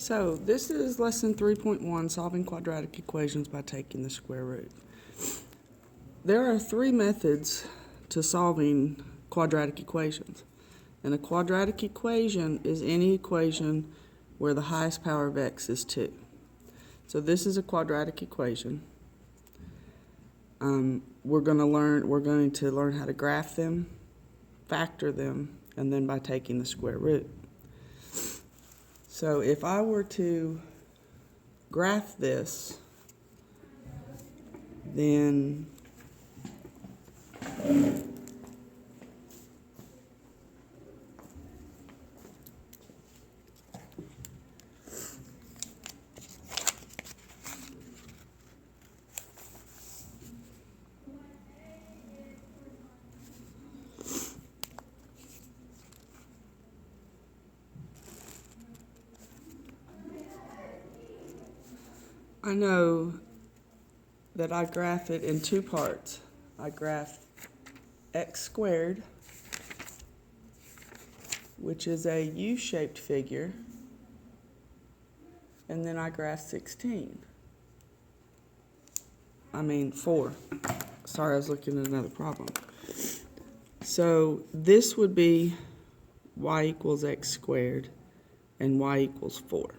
So this is lesson 3.1, solving quadratic equations by taking the square root. There are three methods to solving quadratic equations. And a quadratic equation is any equation where the highest power of x is 2. So this is a quadratic equation. We're going to learn how to graph them, factor them, and then by taking the square root. So if I were to graph this, then I know that I graph it in two parts. I graph x squared, which is a U-shaped figure, and then I graph 4. Sorry, I was looking at another problem. So this would be y equals x squared and y equals 4.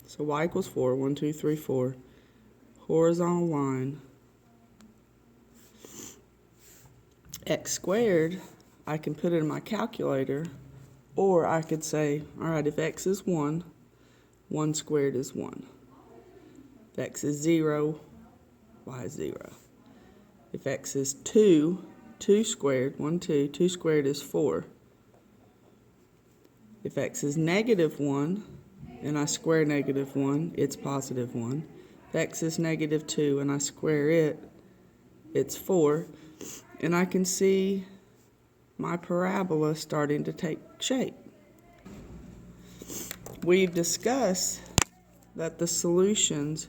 So y equals 4, 1, 2, 3, 4. Horizontal line. X squared, I can put it in my calculator, or I could say, all right, if x is 1, 1 squared is 1. If x is 0, y is 0. If x is 2, 2 squared, 1, 2, 2 squared is 4. If x is negative 1, and I square negative 1, it's positive 1. If x is negative 2 and I square it, it's 4. And I can see my parabola starting to take shape. We've discussed that the solutions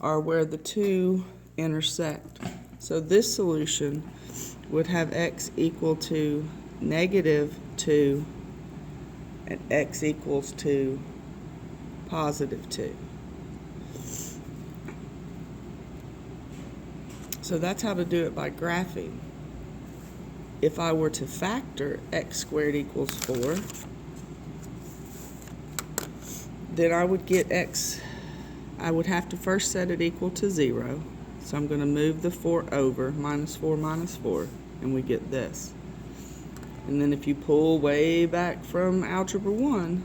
are where the two intersect. So this solution would have x equal to negative 2 and x equals to positive 2. So that's how to do it by graphing. If I were to factor x squared equals 4, then I would get x, I would have to first set it equal to 0. So I'm going to move the 4 over, minus 4, and we get this. And then if you pull way back from Algebra 1,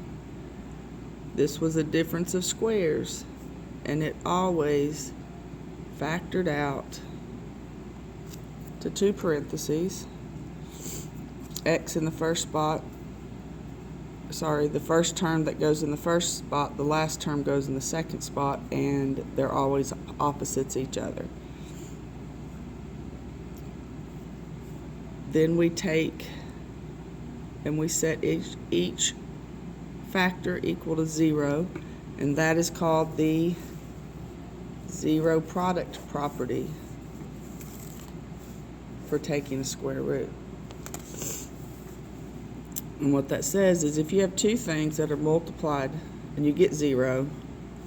this was a difference of squares, and it always factored out to 2 parentheses, x in the first spot, the first term that goes in the first spot, the last term goes in the second spot, and they're always opposites each other. Then we take and we set each factor equal to 0, and that is called the zero product property for taking a square root. And what that says is if you have two things that are multiplied and you get 0,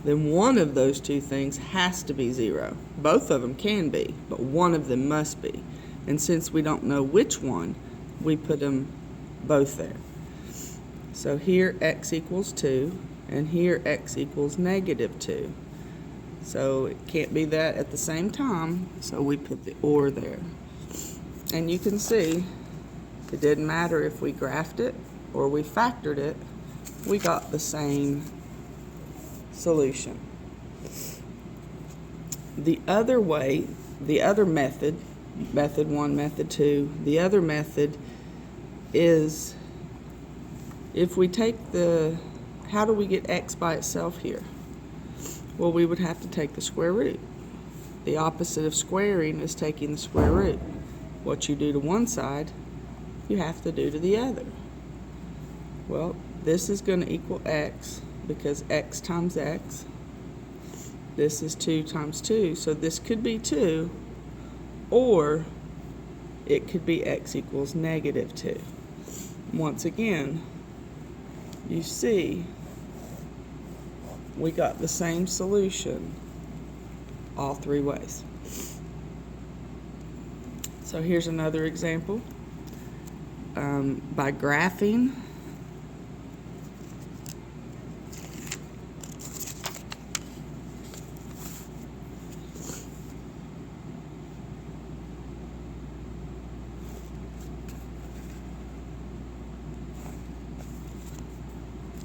then one of those two things has to be 0. Both of them can be, but one of them must be. And since we don't know which one, we put them both there. So here x equals 2, and here x equals negative 2. So it can't be that at the same time, so we put the or there. And you can see it didn't matter if we graphed it or we factored it, we got the same solution. The other way, the other method, method 1, method 2, the other method is if we take how do we get x by itself here? Well, we would have to take the square root. The opposite of squaring is taking the square root. What you do to one side, you have to do to the other. Well, this is going to equal x because x times x. This is 2 times 2, so this could be 2, or it could be x equals negative 2. Once again, you see we got the same solution all three ways. So here's another example. By graphing,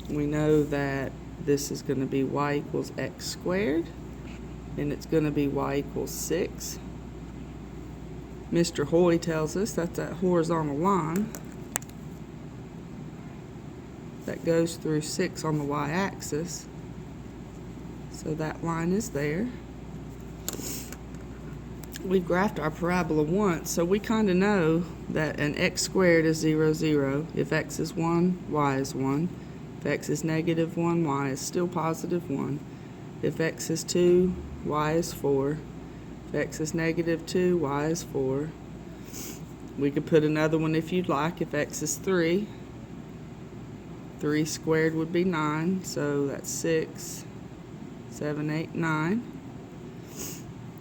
we know that this is going to be y equals x squared, and it's going to be y equals 6. Mr. Hoy tells us that's that horizontal line that goes through 6 on the y-axis. So that line is there. We've graphed our parabola once, so we kind of know that an x squared is 0, 0. If x is 1, y is 1. If x is negative 1, y is still positive 1. If x is 2, y is 4. If x is negative 2, y is 4. We could put another one if you'd like. If x is 3, 3 squared would be 9, so that's 6, 7, 8, 9.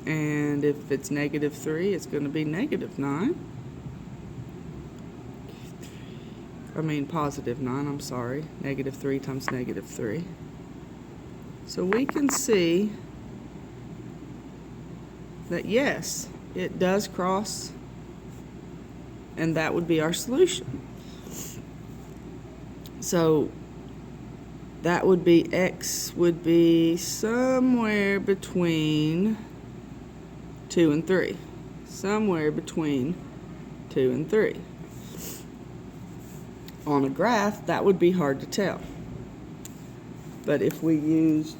And if it's negative 3, it's going to be negative 9. Positive 9, I'm sorry. Negative 3 times negative 3. So we can see that yes, it does cross, and that would be our solution. So that would be x would be somewhere between 2 and 3. Somewhere between 2 and 3. On a graph, that would be hard to tell. But if we used,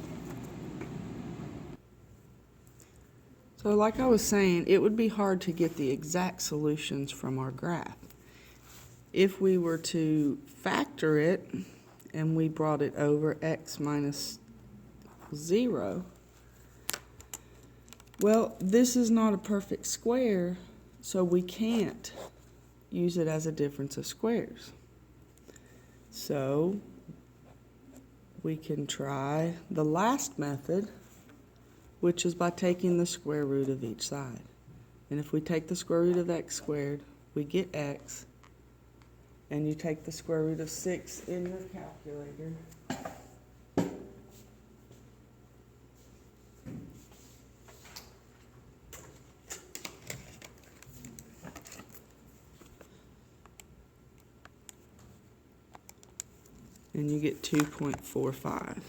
so like I was saying, it would be hard to get the exact solutions from our graph. If we were to factor it and we brought it over x minus 0, well, this is not a perfect square, so we can't use it as a difference of squares. So we can try the last method, which is by taking the square root of each side. And if we take the square root of x squared, we get x. And you take the square root of 6 in your calculator. And you get 2.45.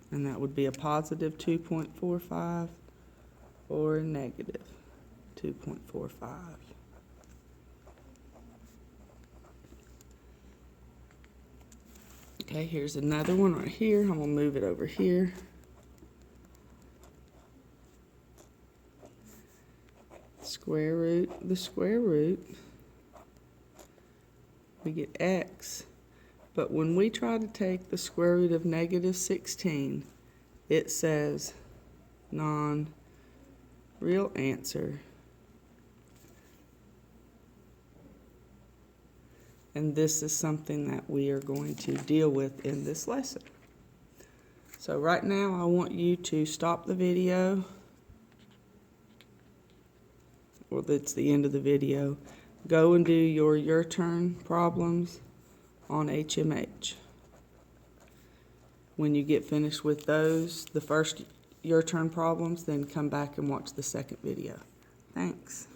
And that would be a positive 2.45 or a negative 2.45. Okay, here's another one right here. I'm going to move it over here. Square root, the square root. We get x. But when we try to take the square root of negative 16, it says non-real answer. And this is something that we are going to deal with in this lesson. So right now I want you to stop the video. Well, that's the end of the video. Go and do your turn problems on HMH. When you get finished with those, the first your turn problems, then come back and watch the second video. Thanks.